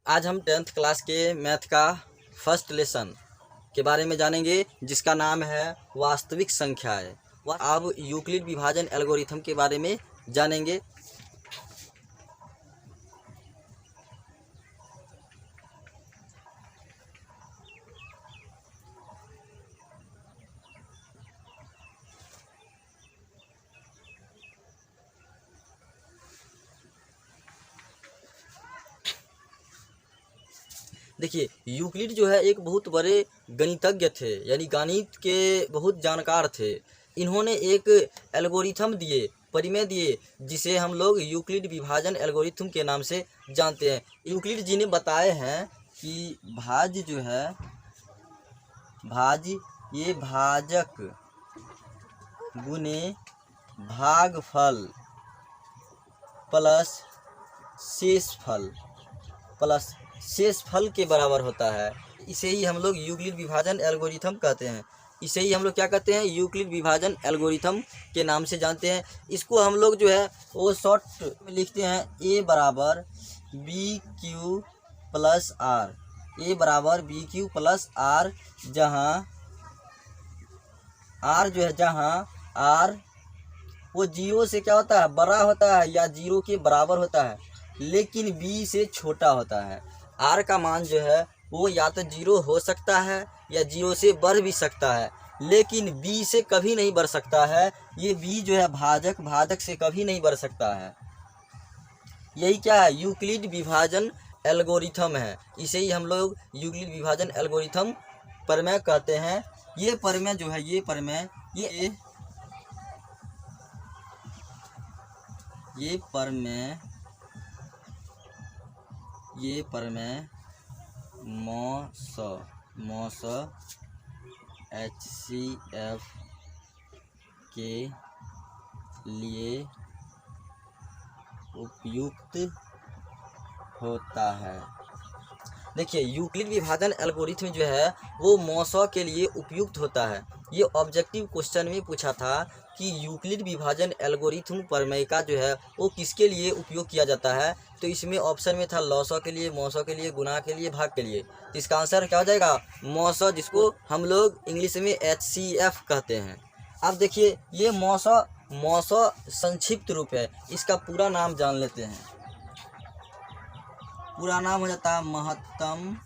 आज हम 10th class के मैथ का फर्स्ट लेसन के बारे में जानेंगे, जिसका नाम है वास्तविक संख्याएं। अब यूक्लिड विभाजन एल्गोरिथम के बारे में जानेंगे। देखिए, यूक्लिड जो है एक बहुत बड़े गणितज्ञ थे, यानी गणित के बहुत जानकार थे। इन्होंने एक एल्गोरिथम दिए, परिमेय दिए, जिसे हम लोग यूक्लिड विभाजन एल्गोरिथम के नाम से जानते हैं। यूक्लिड जी ने बताए हैं कि भाज्य जो है, भाज्य ये भाजक गुने भागफल प्लस शेषफल प्लस शेषफल के बराबर होता है। इसे ही हम लोग यूक्लिड विभाजन एल्गोरिथम कहते हैं। इसे ही हम लोग क्या कहते हैं, यूक्लिड विभाजन एल्गोरिथम के नाम से जानते हैं। इसको हम लोग जो है वो शॉर्ट में लिखते हैं, ए बराबर बी क्यू प्लस आर। ए बराबर बी क्यू प्लस आर, जहाँ आर जो है, जहाँ आर वो जीरो से क्या होता है, बड़ा होता है या जीरो के बराबर होता है, लेकिन बी से छोटा होता है। आर का मान जो है वो या तो जीरो हो सकता है या जीरो से बढ़ भी सकता है, लेकिन बी से कभी नहीं बढ़ सकता है। ये बी जो है भाजक से कभी नहीं बढ़ सकता है। यही क्या है, यूक्लिड विभाजन एल्गोरिथम है। इसे ही हम लोग यूक्लिड विभाजन एल्गोरिथम प्रमेय कहते हैं। ये प्रमेय जो है, ये प्रमेय ये प्रमेय मॉस HCF के लिए उपयुक्त होता है। देखिए, यूक्लिड विभाजन एल्गोरिथम जो है वो मॉसो के लिए उपयुक्त होता है। ये ऑब्जेक्टिव क्वेश्चन में पूछा था कि यूक्लिड विभाजन एल्गोरिथम प्रमेय का जो है वो किसके लिए उपयोग किया जाता है। तो इसमें ऑप्शन में था लॉसो के लिए, मॉसो के लिए, गुणा के लिए, भाग के लिए। तो इसका आंसर क्या हो जाएगा, मॉसो, जिसको हम लोग इंग्लिश में HCF कहते हैं। अब देखिए, ये मॉसो संक्षिप्त रूप है। इसका पूरा नाम जान लेते हैं। पूरा नाम हो जाता है महत्तम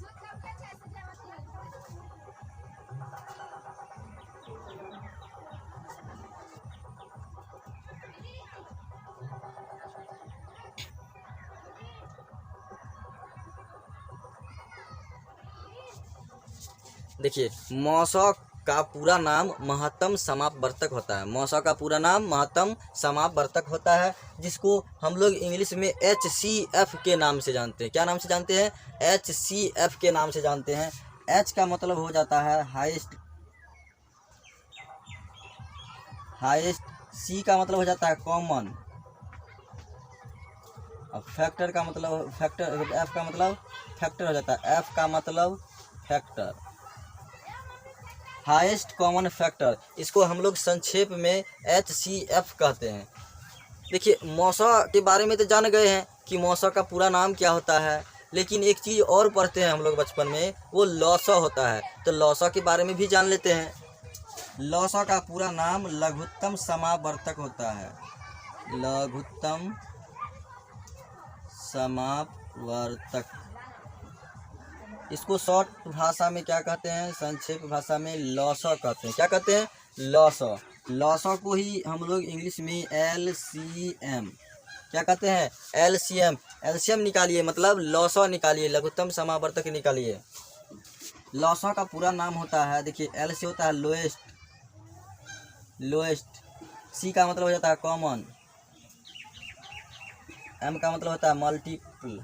देखिए, मॉसो का पूरा नाम महत्तम समापवर्तक होता है। मॉसो का पूरा नाम महत्तम समापवर्तक होता है, जिसको हम लोग इंग्लिश में HCF के नाम से जानते हैं। क्या नाम से जानते हैं, HCF के नाम से जानते हैं। H का मतलब हो जाता है हाईएस्ट, C का मतलब हो जाता है कॉमन, और फैक्टर का मतलब F का मतलब फैक्टर हो जाता है। F का मतलब फैक्टर, हाईएस्ट कॉमन फैक्टर। इसको हम लोग संक्षेप में HCF कहते हैं। देखिए, मॉसो के बारे में तो जान गए हैं कि मॉसो का पूरा नाम क्या होता है, लेकिन एक चीज़ और पढ़ते हैं हम लोग बचपन में, वो लॉसो होता है। तो लॉसो के बारे में भी जान लेते हैं। लॉसो का पूरा नाम लघुत्तम समापवर्तक होता है। लघुत्तम समापवर्तक, इसको शॉर्ट भाषा में क्या कहते हैं, संक्षेप भाषा में लॉसो कहते हैं। क्या कहते हैं, लॉसो। लॉसो को ही हम लोग इंग्लिश में LCM क्या कहते हैं, LCM निकालिए, मतलब लॉसो निकालिए, लघुत्तम समापवर्तक निकालिए। लॉसो का पूरा नाम होता है, देखिए, L से होता है लोएस्ट, C का मतलब हो जाता है कॉमन, M का मतलब होता है मल्टीपल,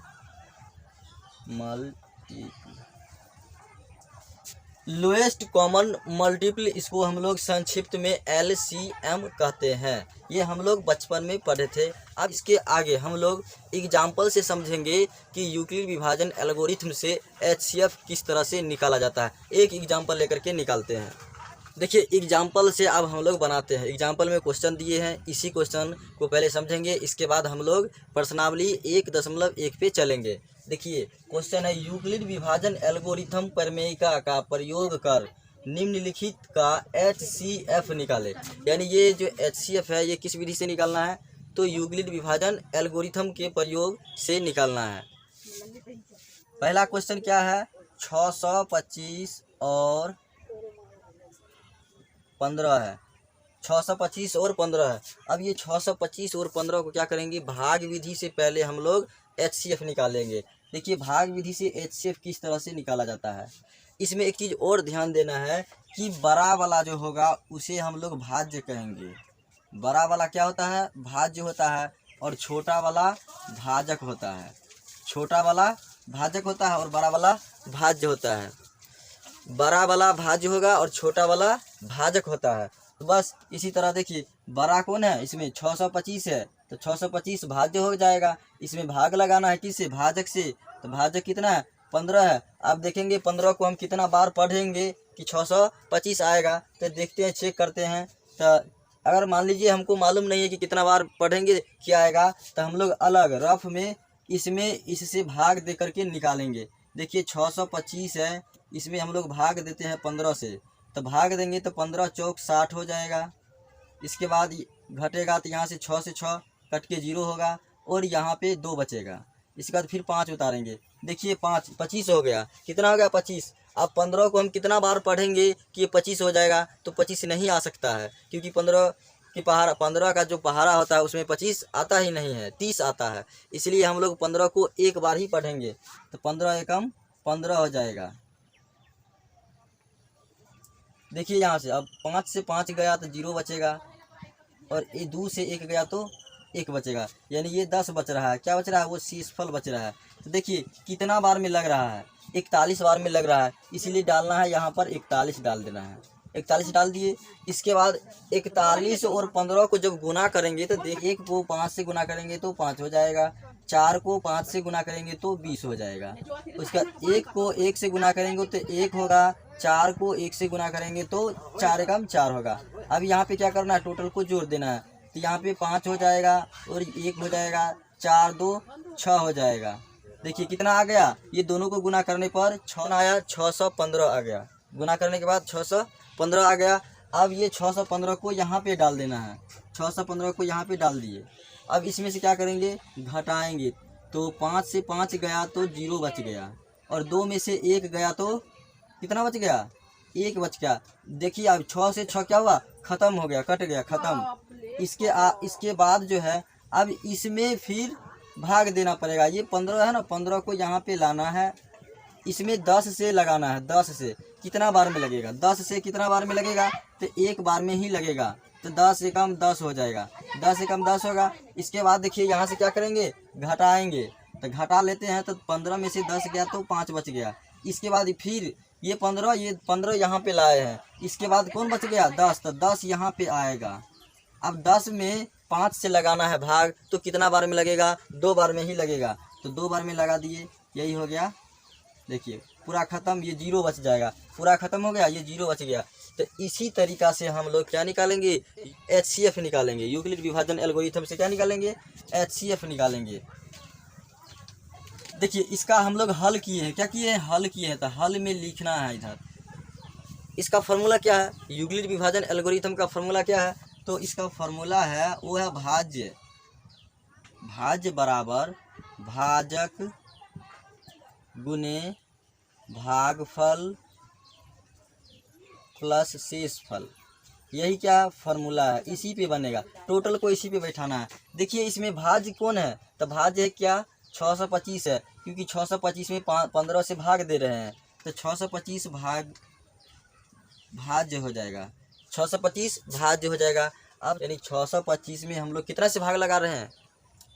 लोएस्ट कॉमन मल्टीपल, इसको हम लोग संक्षिप्त में LCM कहते हैं। ये हम लोग बचपन में पढ़े थे। अब इसके आगे हम लोग एग्जाम्पल से समझेंगे कि यूक्लिड विभाजन एल्गोरिथम से HCF किस तरह से निकाला जाता है। एक एग्जाम्पल लेकर के निकालते हैं। देखिए एग्जाम्पल से अब हम लोग बनाते हैं। एग्जाम्पल में क्वेश्चन दिए हैं, इसी क्वेश्चन को पहले समझेंगे, इसके बाद हम लोग प्रश्नावली 1.1 पे चलेंगे। देखिए क्वेश्चन है, यूक्लिड विभाजन एल्गोरिथम प्रमेयिका का प्रयोग कर निम्नलिखित का HCF निकाले। यानी ये जो HCF है ये किस विधि से निकालना है, तो यूक्लिड विभाजन एल्गोरिथम के प्रयोग से निकालना है। पहला क्वेश्चन क्या है, 625 और 15 है। 625 और 15 है। अब ये 625 और 15 को क्या करेंगे, भाग विधि से पहले हम लोग HCF निकालेंगे। देखिए भाग विधि से HCF किस तरह से निकाला जाता है। इसमें एक चीज़ और ध्यान देना है कि बड़ा वाला जो होगा उसे हम लोग भाज्य कहेंगे। बड़ा वाला क्या होता है, भाज्य होता है, और छोटा वाला भाजक होता है। छोटा वाला भाजक होता है और बड़ा वाला भाज्य होता है। बड़ा वाला भाज्य होगा और छोटा वाला भाजक होता है। तो बस इसी तरह देखिए बड़ा कौन है, इसमें 625 है तो 625 भाज्य हो जाएगा। इसमें भाग लगाना है किससे, भाजक से, तो भाजक कितना है, 15 है। अब देखेंगे 15 को हम कितना बार पढ़ेंगे कि 625 आएगा, तो देखते हैं, चेक करते हैं। तो अगर मान लीजिए हमको मालूम नहीं है कि कितना बार पढ़ेंगे क्या आएगा, तो हम लोग अलग रफ में इसमें इससे भाग दे करके निकालेंगे। देखिए 625 है, इसमें हम लोग भाग देते हैं 15 से, तो भाग देंगे तो 15 चौक 60 हो जाएगा। इसके बाद घटेगा तो यहाँ से 6 से 6 कट के 0 होगा, और यहाँ पे 2 बचेगा। इसके बाद फिर 5 उतारेंगे। देखिए 5 25 हो गया, कितना हो गया 25। अब 15 को हम कितना बार पढ़ेंगे कि ये 25 हो जाएगा, तो 25 नहीं आ सकता है, क्योंकि 15 की पहाड़ा, 15 का जो पहाड़ा होता है उसमें 25 आता ही नहीं है, 30 आता है। इसलिए हम लोग 15 को एक बार ही पढ़ेंगे, तो 15 एकम 15 हो जाएगा। देखिए यहाँ से अब 5 से 5 गया तो 0 बचेगा, और ये 2 से 1 गया तो 1 बचेगा, यानी ये 10 बच रहा है। क्या बच रहा है, वो शेषफल बच रहा है। तो देखिए कितना बार में लग रहा है, 41 बार में लग रहा है, इसीलिए डालना है यहाँ पर 41 डाल देना है। 41 डाल दिए। इसके बाद 41 और 15 को जब गुना करेंगे तो देख, 1 को 5 से गुना करेंगे तो 5 हो जाएगा, 4 को 5 से गुना करेंगे तो 20 हो जाएगा। उसका 1 को 1 से गुना करेंगे तो 1 होगा, 4 को 1 से गुना करेंगे तो 4 एकम 4 होगा। अब यहाँ पे क्या करना है, टोटल को जोड़ देना है। तो यहाँ पे 5 हो जाएगा और 1 हो जाएगा, 4 2 6 हो जाएगा। देखिए कितना आ गया, ये दोनों को गुना करने पर 6 आया, 615 आ गया। गुना करने के बाद 615 आ गया। अब ये 615 को यहाँ पे डाल देना है, 615 को यहाँ पे डाल दिए। अब इसमें से क्या करेंगे, घटाएंगे, तो 5 से 5 गया तो 0 बच गया, और 2 में से 1 गया तो कितना बच गया, 1 बच गया। देखिए अब 6 से 6 क्या हुआ, ख़त्म हो गया, कट गया, ख़त्म। इसके बाद जो है, अब इसमें फिर भाग देना पड़ेगा। ये 15 है ना, 15 को यहाँ पे लाना है, इसमें 10 से लगाना है। 10 से कितना बार में लगेगा, 10 से कितना बार में लगेगा, तो 1 बार में ही लगेगा। तो 10 एकम 10 हो जाएगा, 10 एकम 10 होगा। इसके बाद देखिए यहाँ से क्या करेंगे, घटाएंगे, तो घटा लेते हैं, तो 15 में से 10 गया तो 5 बच गया। इसके बाद फिर ये 15 यहाँ पे लाए हैं। इसके बाद कौन बच गया, 10, तो 10 यहाँ पे आएगा। अब 10 में 5 से लगाना है भाग, तो कितना बार में लगेगा, 2 बार में ही लगेगा। तो 2 बार में लगा दिए, यही हो गया। देखिए पूरा ख़त्म, ये 0 बच जाएगा, पूरा ख़त्म हो गया, ये 0 बच गया। तो इसी तरीक़ा से हम लोग क्या निकालेंगे, HCF निकालेंगे। यूक्लिड विभाजन एल्गोरिथम से क्या निकालेंगे, HCF निकालेंगे। देखिए इसका हम लोग हल किए हैं, क्या किए हैं, हल किए हैं। तो हल में लिखना है इधर, इसका फार्मूला क्या है, यूक्लिड विभाजन एल्गोरिथम का फार्मूला क्या है, तो इसका फार्मूला है, वो है भाज्य। भाज्य बराबर भाजक गुने भागफल प्लस शेषफल। यही क्या फार्मूला है, इसी पे बनेगा। टोटल को इसी पे बैठाना है। देखिए इसमें भाज्य कौन है, तो भाज्य है क्या, 625 है, क्योंकि 625 में 15 से भाग दे रहे हैं, तो 625 भाज्य हो जाएगा, 625 भाज्य हो जाएगा। अब यानी 625 में हम लोग कितना से भाग लगा रहे हैं,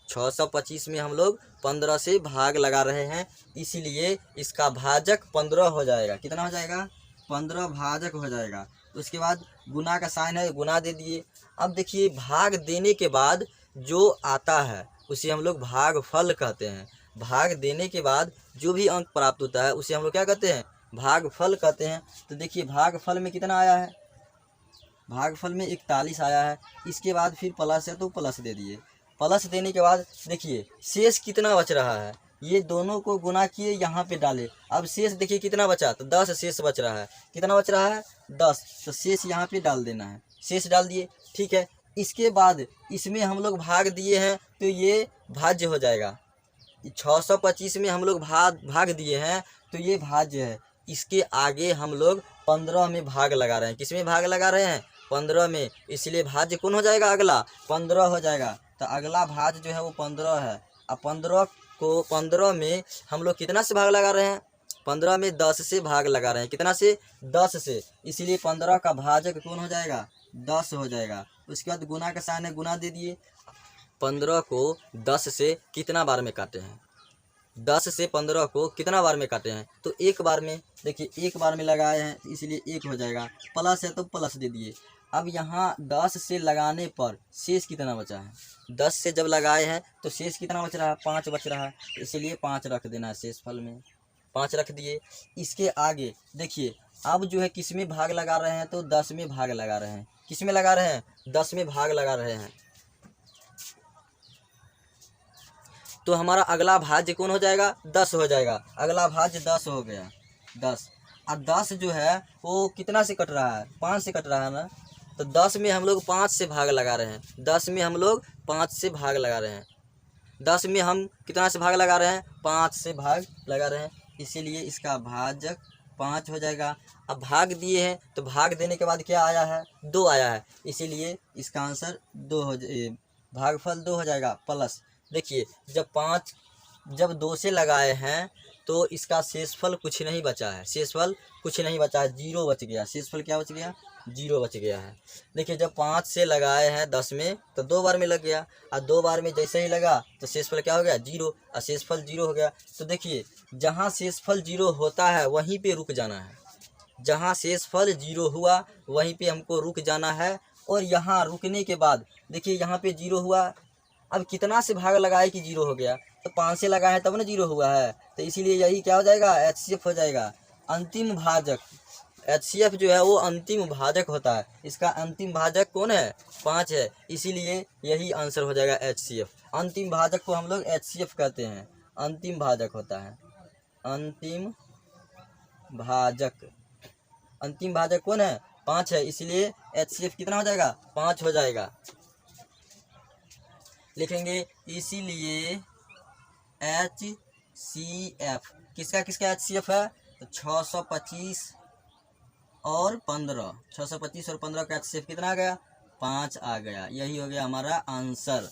625 में हम लोग 15 से भाग लगा रहे हैं, इसीलिए इसका भाजक 15 हो जाएगा। कितना हो जाएगा, 15 भाजक हो जाएगा। उसके बाद गुना का साइन है, गुना दे दिए। अब देखिए भाग देने के बाद जो आता है उसे हम लोग भागफल कहते हैं। भाग देने के बाद जो भी अंक प्राप्त होता है उसे हम लोग क्या कहते हैं, भागफल कहते हैं। तो देखिए भागफल में कितना आया है, भागफल में 41 आया है, इसके बाद फिर प्लस है तो प्लस दे दिए। प्लस देने के बाद देखिए शेष कितना बच रहा है, ये दोनों को गुना किए यहाँ पे डाले। अब शेष देखिए कितना बचा, तो 10 शेष बच रहा है। कितना बच रहा है 10, तो शेष यहाँ पे डाल देना है। शेष डाल दिए, ठीक है। इसके बाद इसमें हम लोग भाग दिए हैं तो ये भाज्य हो जाएगा। 625 में हम लोग भाग दिए हैं तो ये भाज्य है। इसके आगे हम लोग 15 में भाग लगा रहे हैं। किस में भाग लगा रहे हैं, 15 में, इसलिए भाज्य कौन हो जाएगा, अगला 15 हो जाएगा। तो अगला भाज्य जो है वो 15 है। अब 15 में हम लोग कितना से भाग लगा रहे हैं, 15 में 10 से भाग लगा रहे हैं। कितना से, 10 से, इसीलिए 15 का भाजक कौन हो जाएगा, 10 हो जाएगा। उसके बाद गुना का साइन है, गुना दे दिए। 15 को 10 से कितना बार में काटे हैं, 10 से 15 को कितना बार में काटे हैं, तो एक बार में। देखिए एक बार में लगाए हैं इसलिए 1 हो जाएगा। प्लस है तो प्लस दे दिए। अब यहाँ 10 से लगाने पर शेष कितना बचा है, 10 से जब लगाए हैं तो शेष कितना बच रहा है, 5 बच रहा है, इसलिए 5 रख देना है शेष फल में, 5 रख दिए। इसके आगे देखिए अब जो है किस में भाग लगा रहे हैं, तो 10 में भाग लगा रहे हैं। किस में लगा रहे हैं, 10 में भाग लगा रहे हैं। तो हमारा अगला भाज्य कौन हो जाएगा, 10 हो जाएगा। अगला भाज्य 10 हो गया, 10। अब 10 जो है वो कितना से कट रहा है, 5 से कट रहा है ना, तो 10 में हम लोग 5 से भाग लगा रहे हैं। 10 में हम लोग 5 से भाग लगा रहे हैं। 10 में हम कितना से भाग लगा रहे हैं, 5 से भाग लगा रहे हैं, इसीलिए इसका भाजक 5 हो जाएगा। अब भाग दिए हैं तो भाग देने के बाद क्या आया है, 2 आया है, इसीलिए इसका आंसर 2 हो भागफल 2 हो जाएगा। प्लस देखिए जब 2 से लगाए हैं तो इसका शेषफल कुछ नहीं बचा है, शेषफल कुछ नहीं बचा है, 0 बच गया। शेषफल क्या बच गया, 0 बच गया है। देखिए जब 5 से लगाए हैं 10 में तो 2 बार में लग गया, और 2 बार में जैसे ही लगा तो शेषफल क्या हो गया, 0, और शेषफल 0 हो गया। तो देखिए जहाँ शेषफल 0 होता है वहीं पे रुक जाना है। जहाँ शेषफल 0 हुआ वहीं पे हमको रुक जाना है। और यहाँ रुकने के बाद देखिए यहाँ पे 0 हुआ, अब कितना से भाग लगाए कि 0 हो गया, तो 5 से लगाए तब ना 0 हुआ है, तो इसीलिए यही क्या हो जाएगा, HCF हो जाएगा, अंतिम भाजक। HCF जो है वो अंतिम भाजक होता है, इसका अंतिम भाजक कौन है, 5 है, इसीलिए यही आंसर हो जाएगा HCF। अंतिम भाजक को हम लोग HCF कहते हैं, अंतिम भाजक होता है, अंतिम भाजक। अंतिम भाजक कौन है, 5 है, इसलिए HCF कितना हो जाएगा, 5 हो जाएगा। लिखेंगे इसीलिए HCF किसका HCF है, तो 625 और 15, 625 और 15 का HCF कितना आ गया, 5 आ गया। यही हो गया हमारा आंसर।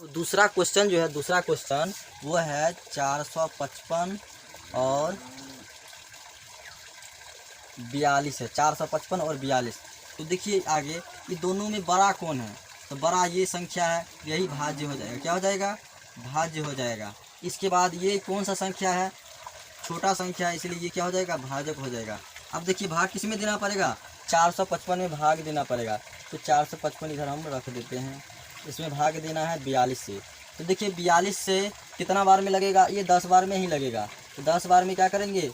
दूसरा क्वेश्चन जो है, दूसरा क्वेश्चन वो है 455 और 42 है, 455 और 42। तो देखिए आगे ये दोनों में बड़ा कौन है, तो बड़ा ये संख्या है, यही भाज्य हो जाएगा। क्या हो जाएगा, भाज्य हो जाएगा। इसके बाद ये कौन सा संख्या है, छोटा संख्या है, इसलिए ये क्या हो जाएगा, भाजक हो जाएगा। अब देखिए भाग किस में देना पड़ेगा, 455 में भाग देना पड़ेगा। तो 455 इधर हम रख देते हैं, इसमें भाग देना है 42 से। तो देखिए 42 से कितना बार में लगेगा, ये 10 बार में ही लगेगा। तो 10 बार में क्या करेंगे,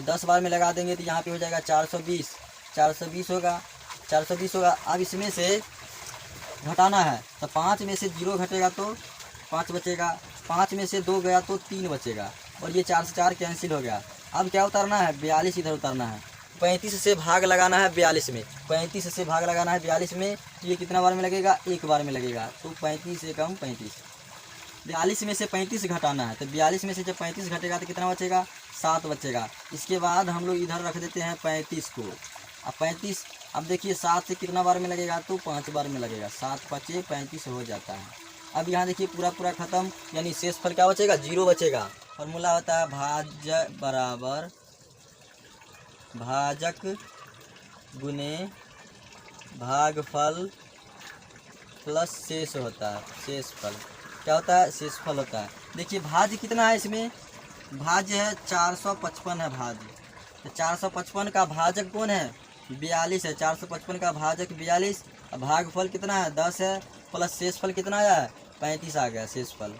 10 बार में लगा देंगे तो यहाँ पे हो जाएगा 420, 420 होगा, 420 होगा। अब इसमें से घटाना है तो 5 में से 0 घटेगा तो 5 बचेगा, 5 में से 2 गया तो 3 बचेगा, और ये 4 से 4 कैंसिल हो गया। अब क्या उतारना है, 42 इधर उतारना है। 35 से भाग लगाना है 42 में, 35 से भाग लगाना है 42 में, तो ये कितना बार में लगेगा, 1 बार में लगेगा। तो 35 से कम 35, 42 में से 35 घटाना है, तो 42 में से जब 35 घटेगा तो कितना बचेगा, 7 बचेगा। इसके बाद हम लोग इधर रख देते हैं 35 को। अब 35, अब देखिए 7 से कितना बार में लगेगा, तो 5 बार में लगेगा, 7 5 35 हो जाता है। अब यहाँ देखिए पूरा खत्म, यानी शेषफल क्या बचेगा, 0 बचेगा। फॉर्मूला होता है भाज्य बराबर भाजक गुने भागफल प्लस शेष होता है, शेषफल क्या होता है, शेषफल होता है। देखिए भाज्य कितना है, इसमें भाज्य है 455 है भाज्य, तो 455 का भाजक कौन है, 42 है। 455 का भाजक 42, भागफल कितना है, 10 है, प्लस शेषफल कितना आया है, 35 आ गया शेषफल।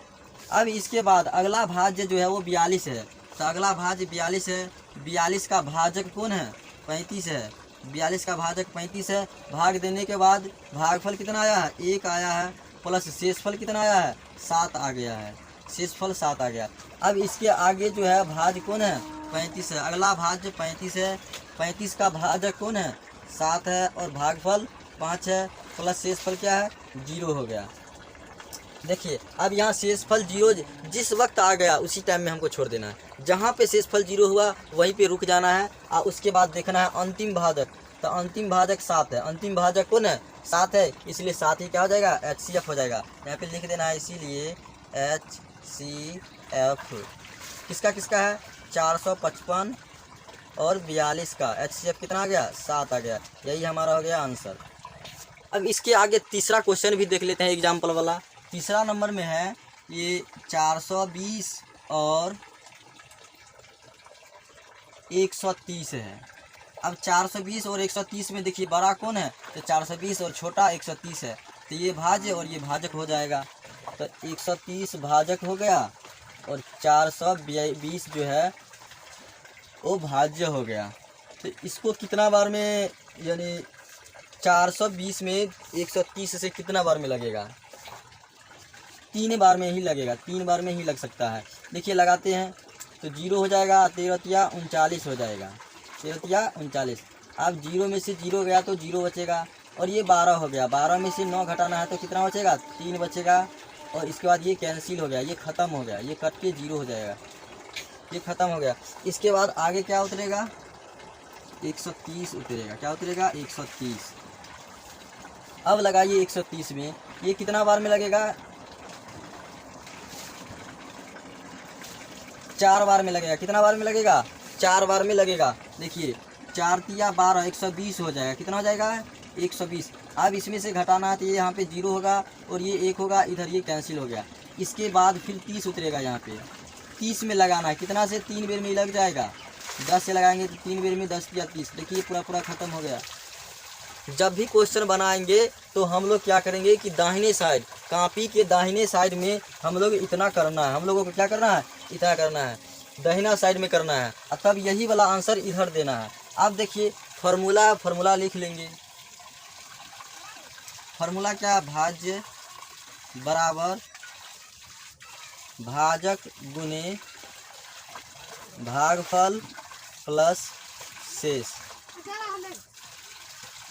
अब इसके बाद अगला भाज्य जो है वो 42 है, तो अगला भाज्य 42 है, 42 का भाजक कौन है, 35 है, 42 का भाजक 35 है। भाग देने के बाद भागफल कितना आया है, 1 आया है, प्लस शेषफल कितना आया है, 7 आ गया है, शेषफल 7 आ गया। अब इसके आगे जो है भाज्य कौन है, 35 है। अगला भाज्य 35 है, 35 का भाजक कौन है, 7 है, और भागफल 5 है, प्लस शेषफल क्या है, 0 हो गया। देखिए अब यहाँ शेषफल 0 जिस वक्त आ गया उसी टाइम में हमको छोड़ देना है। जहाँ पे शेषफल 0 हुआ वहीं पे रुक जाना है और उसके बाद देखना है अंतिम भाजक। तो अंतिम भाजक 7 है, अंतिम भाजक कौन है, 7 है, इसलिए 7 ही क्या हो जाएगा, HCF हो जाएगा। यहाँ पे लिख देना है इसीलिए HCF किसका किसका है, 455 और 42 का HCF कितना आ गया, 7 आ गया। यही हमारा हो गया आंसर। अब इसके आगे तीसरा क्वेश्चन भी देख लेते हैं एग्जाम्पल वाला। तीसरा नंबर में है ये 420 और 130 है। अब 420 और 130 में देखिए बड़ा कौन है, तो 420 और छोटा 130 है, तो ये भाज्य और ये भाजक हो जाएगा। तो 130 भाजक हो गया और 420 जो है वो भाज्य हो गया। तो इसको कितना बार में, यानी 420 में 130 से कितना बार में लगेगा, 3 बार में ही लगेगा, 3 बार में ही लग सकता है। देखिए लगाते हैं तो 0 हो जाएगा, 13 39 हो जाएगा, 13 39। अब 0 में से 0 गया तो 0 बचेगा और ये 12 हो गया, 12 में से 9 घटाना है तो कितना बचेगा, 3 बचेगा। और इसके बाद ये कैंसिल हो गया, ये ख़त्म हो गया, ये कट के 0 हो जाएगा, ये ख़त्म हो गया। इसके बाद आगे क्या उतरेगा, 130 उतरेगा, क्या उतरेगा, 130। अब लगाइए 130 में ये कितना बार में लगेगा, 4 बार में लगेगा। कितना बार में लगेगा, 4 बार में लगेगा। देखिए 4 तिया 12, 120 हो जाएगा, कितना हो जाएगा, 120। अब इसमें से घटाना है तो ये यहाँ पे 0 होगा और ये 1 होगा, इधर ये कैंसिल हो गया। इसके बाद फिर 30 उतरेगा, यहाँ पे 30 में लगाना है, कितना से 3 बेर में ही लग जाएगा, 10 से लगाएंगे तो 3 बेर में 10 या 30। देखिए पूरा ख़त्म हो गया। जब भी क्वेश्चन बनाएंगे तो हम लोग क्या करेंगे कि दाहिने साइड, कॉपी के दाहिने साइड में हम लोग इतना करना है, हम लोगों को क्या करना है, इतना करना है, दाहिना साइड में करना है, और तब यही वाला आंसर इधर देना है। अब देखिए फार्मूला लिख लेंगे। फार्मूला क्या, भाज्य बराबर भाजक गुने भागफल प्लस शेष।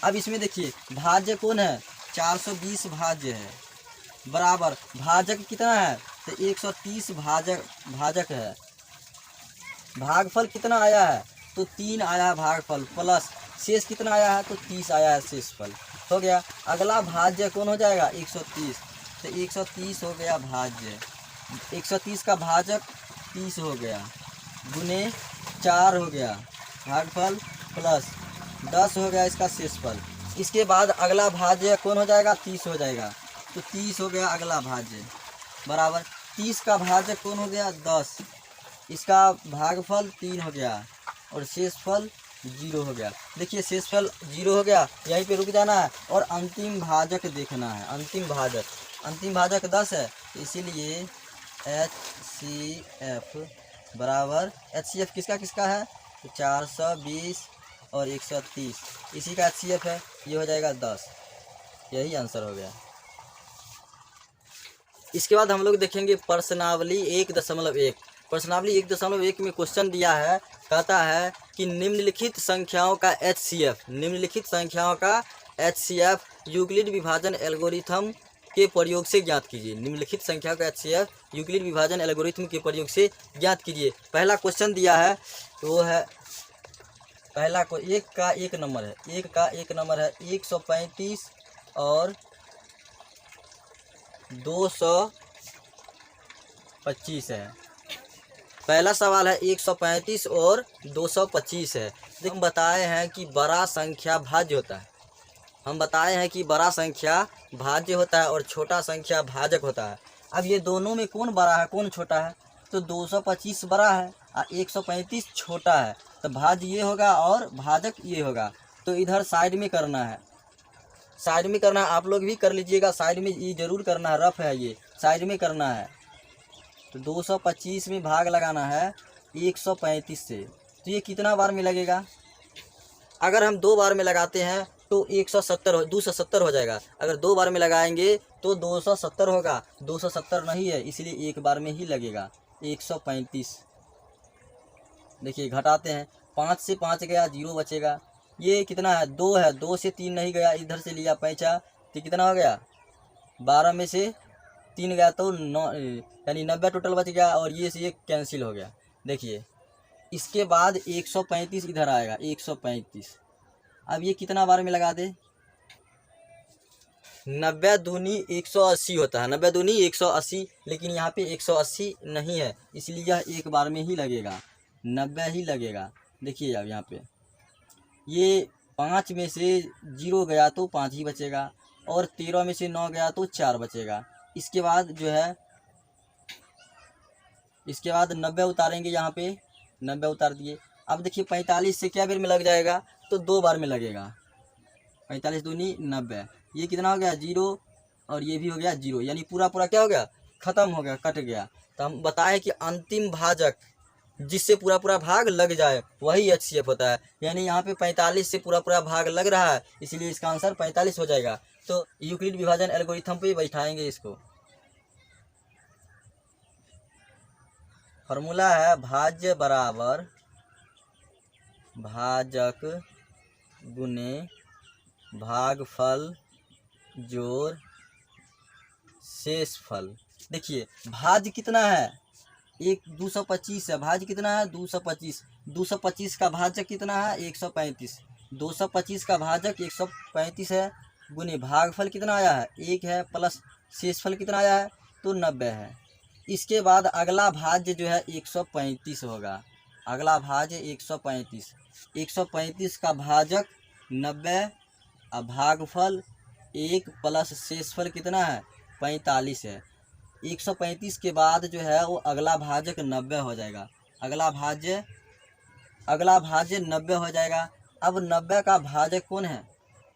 अब इसमें देखिए भाज्य कौन है, 420 भाज्य है, बराबर भाजक कितना है, तो 130 भाजक है। भागफल कितना आया है, तो 3 आया है भागफल, प्लस शेष कितना आया है, तो 30 आया है शेषफल। हो गया। अगला भाज्य कौन हो जाएगा, 130। तो 130 हो गया भाज्य, 130 का भाजक 30 हो गया, गुने 4 हो गया भागफल, प्लस 10 हो गया इसका शेषफल। इसके बाद अगला भाज्य कौन हो जाएगा, 30 हो जाएगा, तो 30 हो गया अगला भाज्य, बराबर 30 का भाजक कौन हो गया, 10, इसका भागफल 3 हो गया और शेषफल 0 हो गया। देखिए शेषफल 0 हो गया, यहीं पे रुक जाना है और अंतिम भाजक देखना है। अंतिम भाजक 10 है, इसीलिए HCF बराबर, HCF किसका किसका है, तो 420 और 130, इसी का HCF है, ये हो जाएगा 10। यही आंसर हो गया। इसके बाद हम लोग देखेंगे प्रश्नावली 1.1। प्रश्नावली 1.1 में क्वेश्चन दिया है, कहता है कि निम्नलिखित संख्याओं का HCF, निम्नलिखित संख्याओं का HCF यूक्लिड विभाजन एल्गोरिथम के प्रयोग से ज्ञात कीजिए। निम्नलिखित संख्या का HCF यूक्लिड विभाजन एल्गोरिथम के प्रयोग से ज्ञात कीजिए। पहला क्वेश्चन दिया है तो वो है, पहला को 1 का 1 नंबर है, 1 का 1 नंबर है 135 और 225 है। पहला सवाल है 135 और 225 है। हम बताए हैं कि बड़ा संख्या भाज्य होता है, हम बताए हैं कि बड़ा संख्या भाज्य होता है और छोटा संख्या भाजक होता है। अब ये दोनों में कौन बड़ा है कौन छोटा है, तो 225 बड़ा है और 135 छोटा है, तो भाज्य ये होगा और भाजक ये होगा। तो इधर साइड में करना है, साइड में करना है, आप लोग भी कर लीजिएगा, साइड में ये जरूर करना है, रफ है ये, साइड में करना है। तो 225 में भाग लगाना है 135 से, तो ये कितना बार में लगेगा। अगर हम 2 बार में लगाते हैं तो 270 हो जाएगा। अगर 2 बार में लगाएंगे तो 270 होगा। 270 नहीं है, इसलिए एक बार में ही लगेगा। 135। देखिए घटाते हैं, 5 से 5 गया, 0 बचेगा। ये कितना है, 2 है, 2 से 3 नहीं गया, इधर से लिया पैंचा तो कितना हो गया, 12 में से 3 गया तो 9, यानी 90 टोटल बच गया, और ये से ये कैंसिल हो गया। देखिए इसके बाद 135 इधर आएगा, 135। अब ये कितना बार में लगा दे, 90 दूनी 180 होता है, 90 दूनी 180, लेकिन यहाँ पे 180 नहीं है, इसलिए यह एक बार में ही लगेगा, 90 ही लगेगा। देखिए अब यहाँ पे ये 5 में से 0 गया तो 5 ही बचेगा, और 13 में से 9 गया तो 4 बचेगा। इसके बाद जो है, इसके बाद 90 उतारेंगे, यहाँ पे 90 उतार दिए। अब देखिए 45 से क्या बेर में लग जाएगा, तो 2 बार में लगेगा। 45 दूनी 90, ये कितना हो गया, 0, और ये भी हो गया 0, यानी पूरा पूरा क्या हो गया, ख़त्म हो गया, कट गया। तो हम बताएं कि अंतिम भाजक जिससे पूरा पूरा भाग लग जाए वही HCF होता है। यानी यहाँ पे 45 से पूरा पूरा भाग लग रहा है, इसलिए इसका आंसर 45 हो जाएगा। तो यूक्लिड विभाजन एल्गोरिथम पे बैठाएंगे इसको। फॉर्मूला है भाज्य बराबर भाजक गुने भागफल जोड़ शेषफल। देखिए भाज्य कितना है, 225 है, भाज्य कितना है, 225। 225 का भाजक कितना है, 135। 225 का भाजक 135 है, गुने भागफल कितना आया है, 1 है, प्लस शेषफल कितना आया है, तो 90 है। इसके बाद अगला भाज्य जो है 135 होगा। अगला भाज्य 135। 135 का भाजक 90, अब भागफल 1 प्लस शेषफल कितना है, 45 है। 135 के बाद जो है वो अगला भाजक 90 हो जाएगा। अगला भाज्य 90 हो जाएगा। अब 90 का भाजक कौन है,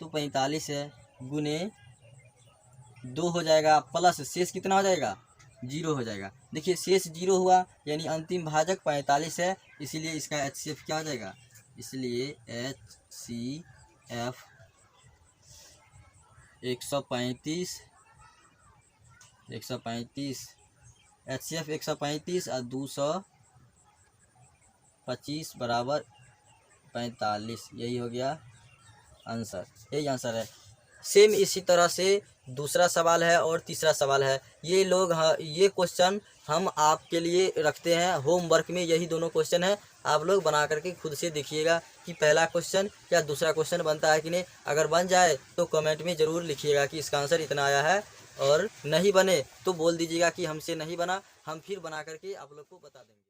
तो 45 है, गुने 2 हो जाएगा, प्लस शेष कितना हो जाएगा, 0 हो जाएगा। देखिए शेष 0 हुआ, यानी अंतिम भाजक 45 है, इसीलिए इसका HCF क्या हो जाएगा, इसलिए HCF 135 HCF 135 और 225 बराबर 45, यही हो गया आंसर, यही आंसर है। सेम इसी तरह से दूसरा सवाल है और तीसरा सवाल है। ये लोग ये क्वेश्चन हम आपके लिए रखते हैं होमवर्क में, यही दोनों क्वेश्चन है। आप लोग बना करके खुद से देखिएगा कि पहला क्वेश्चन या दूसरा क्वेश्चन बनता है कि नहीं। अगर बन जाए तो कमेंट में ज़रूर लिखिएगा कि इसका आंसर इतना आया है, और नहीं बने तो बोल दीजिएगा कि हमसे नहीं बना, हम फिर बना करके आप लोग को बता देंगे।